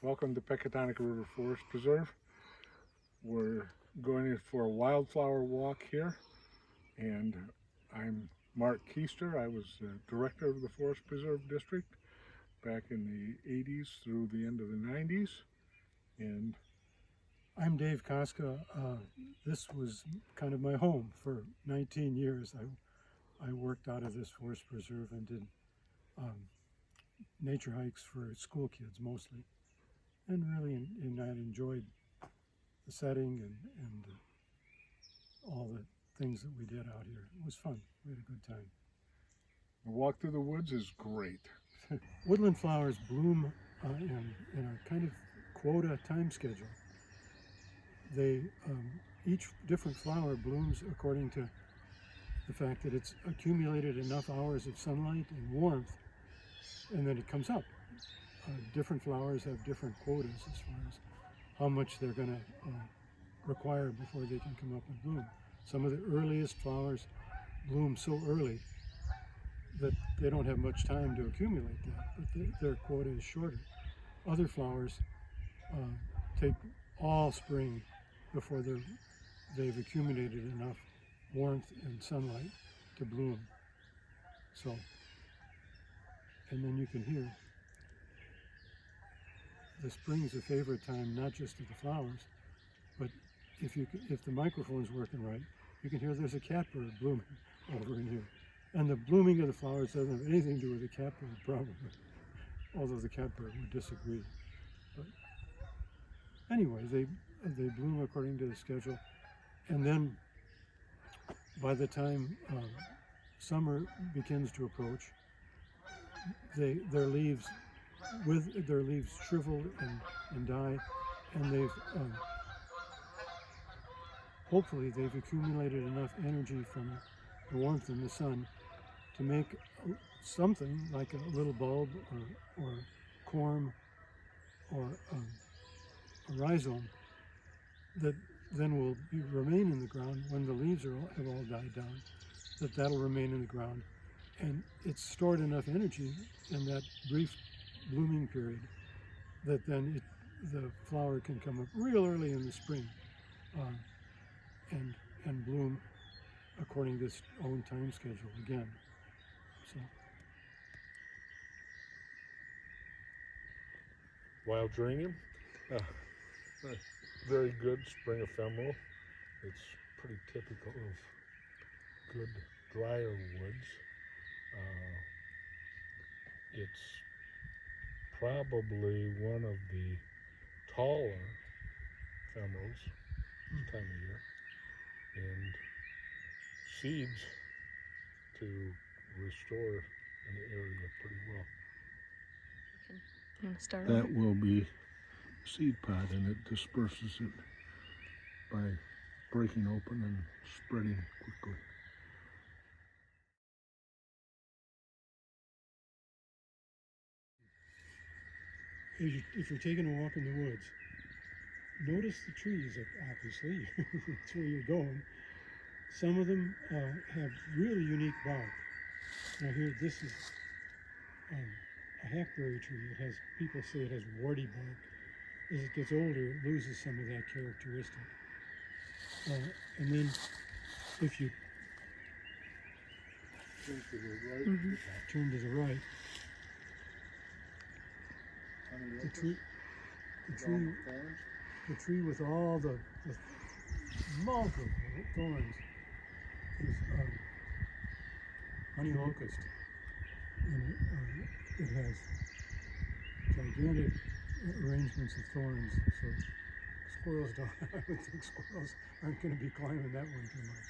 Welcome to Pecatonica River Forest Preserve. We're going in for a wildflower walk here, and I'm Mark Keister. I was the director of the Forest Preserve District back in the 80s through the end of the 90s. And I'm Dave Koska. This was kind of my home for 19 years. I worked out of this forest preserve and did nature hikes for school kids mostly, and really I enjoyed the setting and all the things that we did out here. It was fun. We had a good time. the walk through the woods is great. Woodland flowers bloom in a kind of quota time schedule. They each different flower blooms according to the fact that it's accumulated enough hours of sunlight and warmth, and then it comes up. Different flowers have different quotas as far as how much they're going to require before they can come up and bloom. Some of the earliest flowers bloom so early that they don't have much time to accumulate that, but their quota is shorter. Other flowers take all spring before they've accumulated enough warmth and sunlight to bloom. So, and then you can hear the spring's a favorite time, not just of the flowers, but if the microphone's working right, you can hear there's a catbird blooming over in here. And the blooming of the flowers doesn't have anything to do with the catbird, probably, although the catbird would disagree. But anyway, they bloom according to the schedule, and then by the time summer begins to approach, their leaves shrivel and die, and hopefully they've accumulated enough energy from the warmth in the sun to make something like a little bulb or corm or a rhizome that then will remain in the ground when the leaves have all died down, that'll remain in the ground. And it's stored enough energy in that brief blooming period that then the flower can come up real early in the spring and bloom according to its own time schedule again. So. Wild geranium, very good spring ephemeral. It's pretty typical of good drier woods. It's probably one of the taller ephemerals this time of year, and seeds to restore an area pretty well. You want to start? That will be seed pod, and it disperses it by breaking open and spreading quickly. If you're taking a walk in the woods, notice the trees, obviously, that's where you're going. Some of them have really unique bark. Now here, this is a hackberry tree. People say it has warty bark. As it gets older, it loses some of that characteristic. And then if you Turn to the right. turn to the right, the tree with all the multiple thorns is honey locust, and it has gigantic arrangements of thorns. So squirrels don't. I would think squirrels aren't going to be climbing that one too much.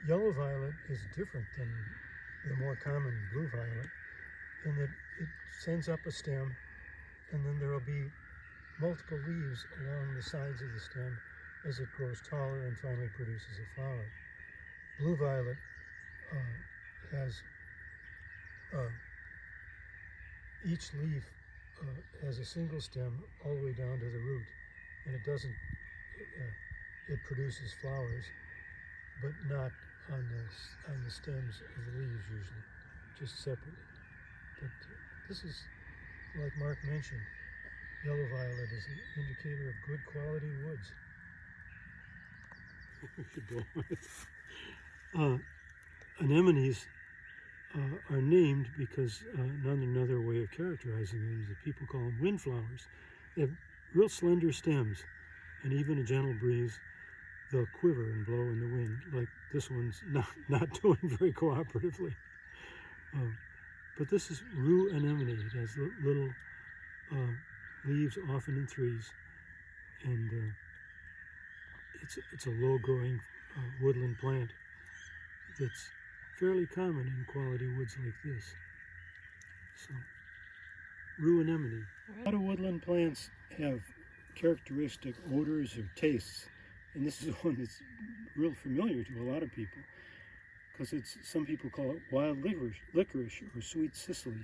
Yellow violet is different than the more common blue violet in that it sends up a stem, and then there will be multiple leaves along the sides of the stem as it grows taller and finally produces a flower. Blue violet has each leaf has a single stem all the way down to the root, and it doesn't. It produces flowers, but not on the stems of the leaves usually, just separately. But this is, like Mark mentioned, Yellow violet is an indicator of good quality woods. We could go on. Anemones are named because another way of characterizing them is that people call them windflowers. They have real slender stems, and even a gentle breeze, they'll quiver and blow in the wind, like this one's not doing very cooperatively. But this is Rue Anemone. It has little leaves, often in threes, and it's a low-growing woodland plant that's fairly common in quality woods like this. So, Rue Anemone. A lot of woodland plants have characteristic odors or tastes, and this is one that's real familiar to a lot of people, because some people call it wild licorice or sweet Cicely.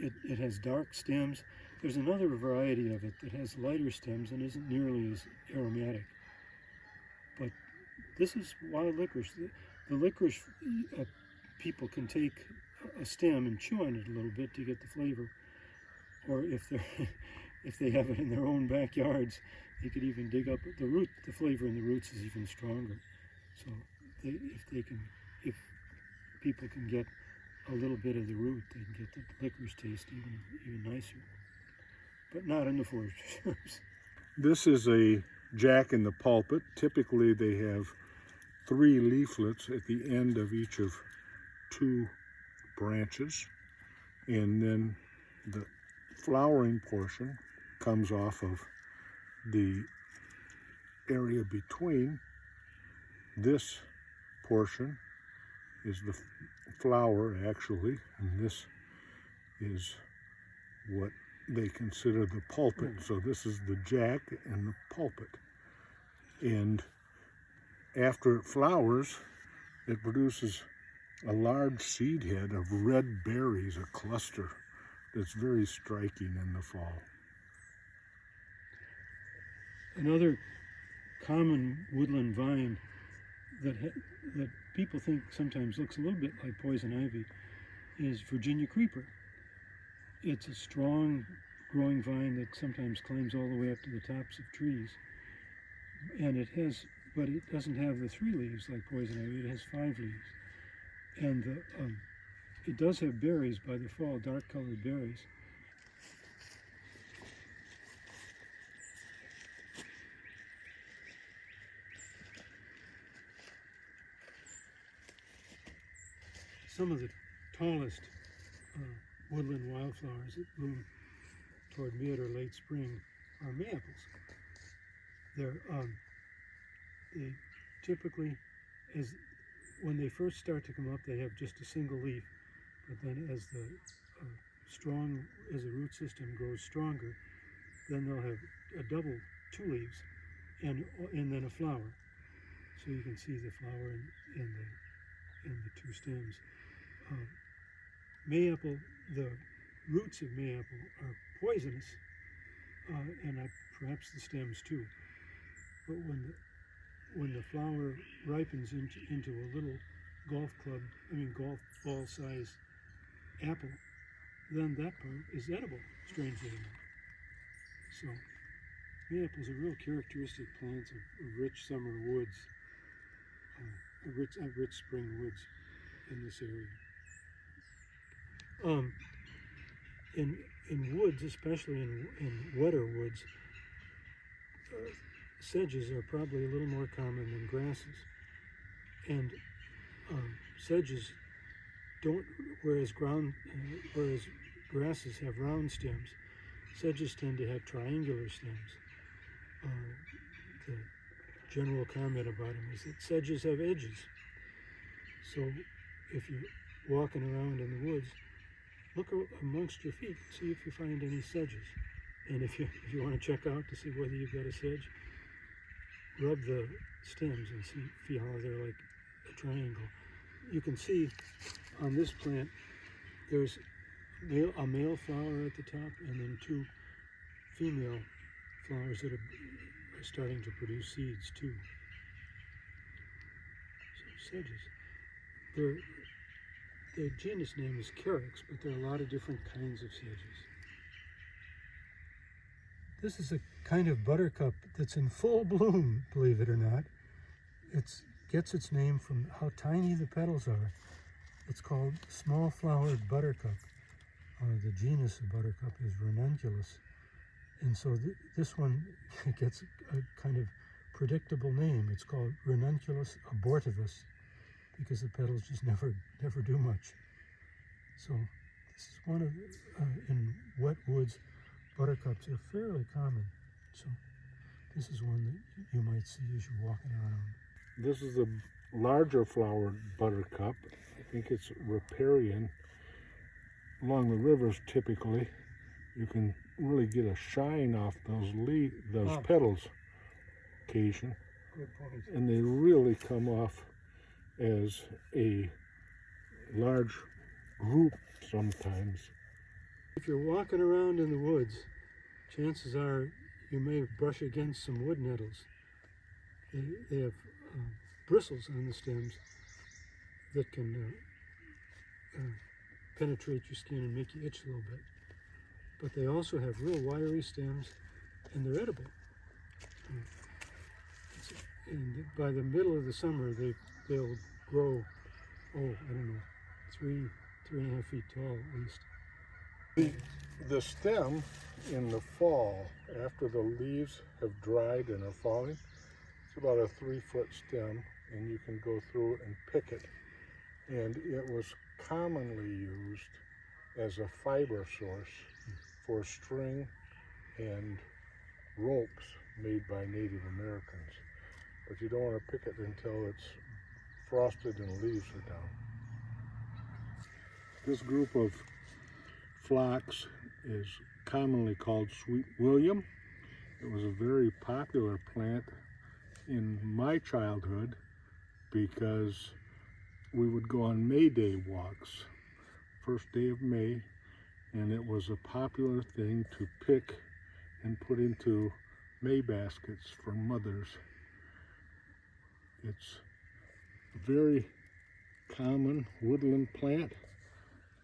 It has dark stems. There's another variety of it that has lighter stems and isn't nearly as aromatic. But this is wild licorice. The licorice, people can take a stem and chew on it a little bit to get the flavor. Or if they have it in their own backyards, they could even dig up the root. The flavor in the roots is even stronger. So if people can get a little bit of the root, they can get the licorice taste even nicer. But not in the forest reserves. This is a jack in the pulpit. Typically they have 3 leaflets at the end of each of 2 branches, and then the flowering portion comes off of the area between. This portion is the flower, actually, and this is what they consider the pulpit. So this is the jack and the pulpit. And after it flowers, it produces a large seed head of red berries, a cluster that's very striking in the fall. Another common woodland vine that people think sometimes looks a little bit like poison ivy is Virginia creeper. It's a strong growing vine that sometimes climbs all the way up to the tops of trees. And but it doesn't have the 3 leaves like poison ivy, it has 5 leaves. And it does have berries by the fall, dark colored berries. Some of the tallest woodland wildflowers that bloom toward mid or late spring are mayaples. They typically, when they first start to come up, they have just a single leaf, but then as the root system grows stronger, then they'll have a double 2 leaves and then a flower. So you can see the flower in the 2 stems. Mayapple, the roots of mayapple are poisonous, and perhaps the stems too. But when the flower ripens into a little golf ball size apple, then that part is edible, strangely enough. So mayaples are real characteristic plants of rich summer woods, rich spring woods in this area. In woods, especially in wetter woods, sedges are probably a little more common than grasses. And sedges don't, whereas grasses have round stems, sedges tend to have triangular stems. The general comment about them is that sedges have edges. So if you're walking around in the woods, look amongst your feet, see if you find any sedges. And if you want to check out to see whether you've got a sedge, rub the stems and see how they're like a triangle. You can see on this plant there's a male flower at the top and then 2 female flowers that are starting to produce seeds too. So sedges. The genus name is Carex, but there are a lot of different kinds of sedges. This is a kind of buttercup that's in full bloom, believe it or not. It gets its name from how tiny the petals are. It's called small-flowered buttercup. The genus of buttercup is Ranunculus. And so this one gets a kind of predictable name. It's called Ranunculus abortivus because the petals just never do much. So this is one of, in wet woods, buttercups are fairly common. So this is one that you might see as you're walking around. This is a larger flowered buttercup. I think it's riparian. Along the rivers, typically, you can really get a shine off those petals occasion. Good point. And they really come off as a large group sometimes. If you're walking around in the woods, chances are you may brush against some wood nettles. They have bristles on the stems that can penetrate your skin and make you itch a little bit. But they also have real wiry stems, and they're edible. And by the middle of the summer, they'll grow, I don't know, 3.5 feet tall at least. The stem in the fall, after the leaves have dried and are falling, it's about a 3-foot stem, and you can go through and pick it. And it was commonly used as a fiber source for string and ropes made by Native Americans. But you don't want to pick it until it's frosted and leaves are down. This group of phlox is commonly called Sweet William. It was a very popular plant in my childhood because we would go on May Day walks, first day of May, and it was a popular thing to pick and put into May baskets for mothers. It's a very common woodland plant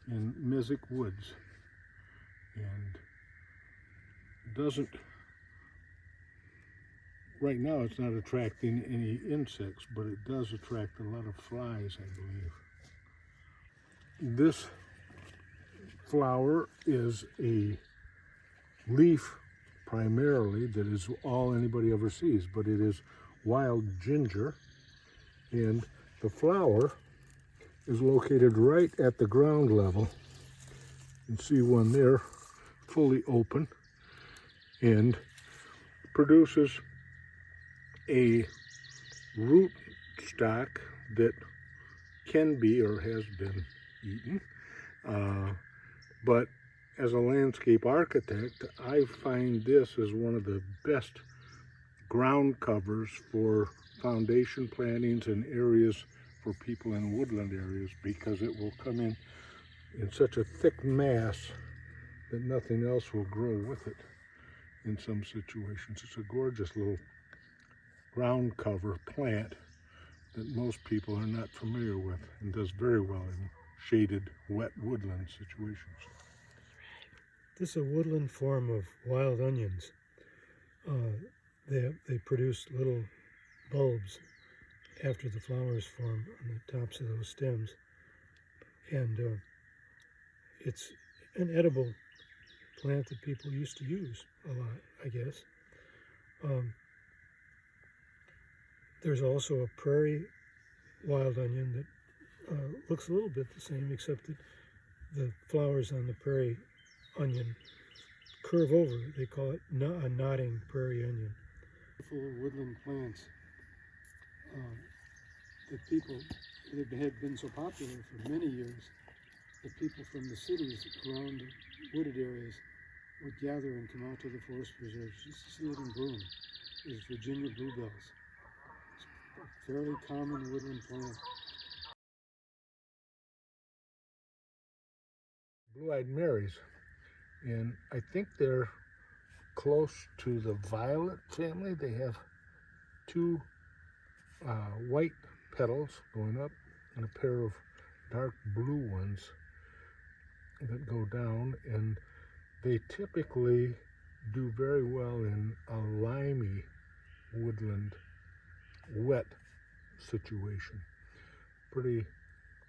in mesic woods, and doesn't, right now it's not attracting any insects, but it does attract a lot of flies, I believe. This flower is a leaf primarily that is all anybody ever sees, but it is wild ginger, and the flower is located right at the ground level. You can see one there, fully open, and produces a root stock that can be or has been eaten. But as a landscape architect, I find this as one of the best ground covers for foundation plantings and areas for people in woodland areas, because it will come in such a thick mass that nothing else will grow with it in some situations. It's a gorgeous little ground cover plant that most people are not familiar with, and does very well in shaded, wet woodland situations. This is a woodland form of wild onions. They produce little bulbs after the flowers form on the tops of those stems. And it's an edible plant that people used to use a lot, I guess. There's also a prairie wild onion that looks a little bit the same, except that the flowers on the prairie onion curve over. They call it a nodding prairie onion. Beautiful woodland plants that had been so popular for many years that people from the cities around the wooded areas would gather and come out to the forest preserves just to see it in bloom. Is Virginia bluebells. It's a fairly common woodland plant. Blue-eyed Marys, and I think they're close to the violet family. They have two white petals going up and a pair of dark blue ones that go down, and they typically do very well in a limey woodland wet situation. Pretty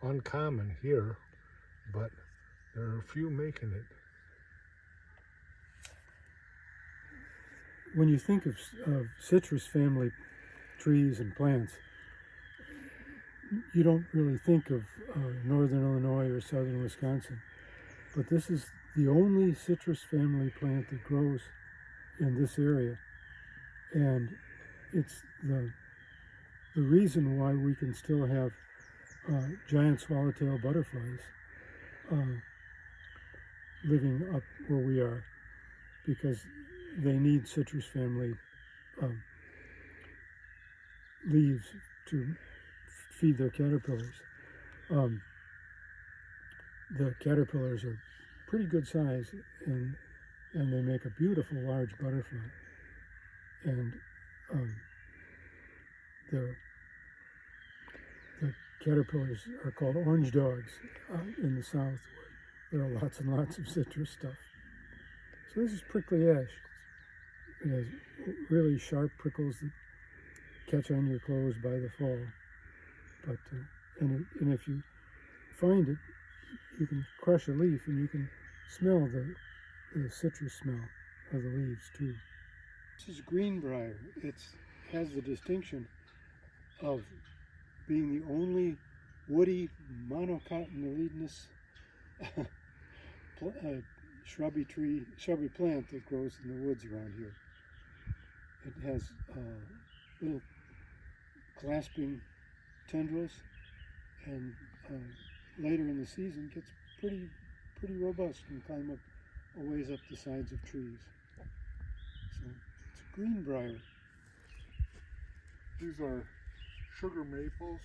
uncommon here, but there are a few making it. When you think of citrus family trees and plants, you don't really think of northern Illinois or southern Wisconsin, but this is the only citrus family plant that grows in this area, and it's the reason why we can still have giant swallowtail butterflies living up where we are, because they need citrus family leaves to feed their caterpillars. The caterpillars are pretty good size, and they make a beautiful large butterfly. And the caterpillars are called orange dogs in the south, where there are lots and lots of citrus stuff. So this is prickly ash. It has really sharp prickles that catch on your clothes by the fall. But and if you find it, you can crush a leaf and you can smell the citrus smell of the leaves too. This is Greenbriar. It has the distinction of being the only woody monocotyledonous shrubby plant that grows in the woods around here. It has little clasping tendrils, and later in the season gets pretty robust and climb up a ways up the sides of trees. So it's Greenbriar. These are sugar maples.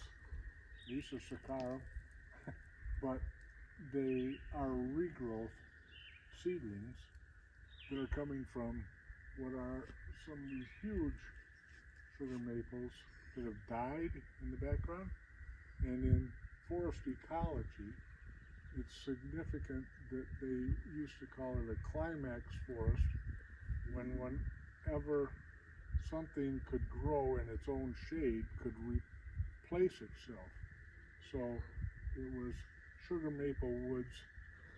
These are Saccharus, but they are regrowth seedlings that are coming from what are some of these huge sugar maples that have died in the background. And in forest ecology, it's significant that they used to call it a climax forest whenever something could grow in its own shade, could replace itself. So it was sugar maple woods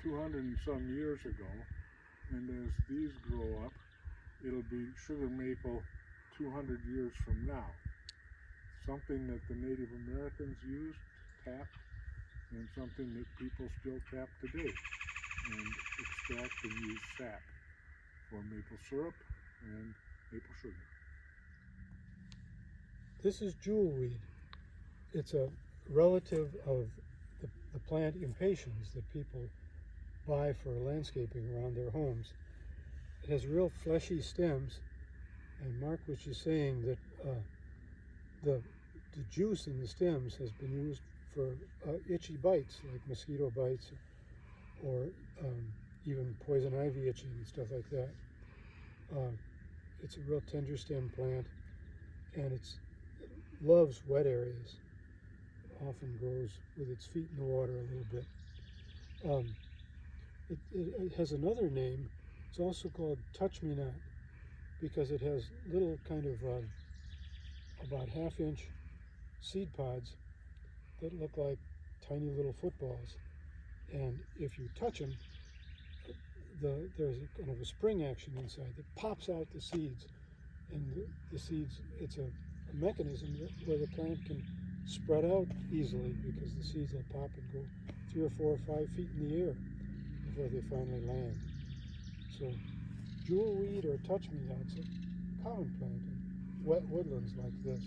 200 and some years ago, and as these grow up, it'll be sugar maple 200 years from now. Something that the Native Americans used, tapped, and something that people still tap today and extract and use sap for maple syrup and maple sugar. This is jewelweed. It's a relative of the plant impatiens that people buy for landscaping around their homes. It has real fleshy stems, and Mark was just saying that the juice in the stems has been used for itchy bites, like mosquito bites, or even poison ivy itching and stuff like that. It's a real tender stem plant, and it loves wet areas. It often grows with its feet in the water a little bit. It has another name. It's also called touch-me-not, because it has little kind of about half-inch seed pods that look like tiny little footballs. And if you touch them, there's a kind of a spring action inside that pops out the seeds. And the seeds, it's a mechanism where the plant can spread out easily, because the seeds will pop and go 3 or 4 or 5 feet in the air before they finally land. So jewelweed or touch-me-not's a common plant in wet woodlands like this.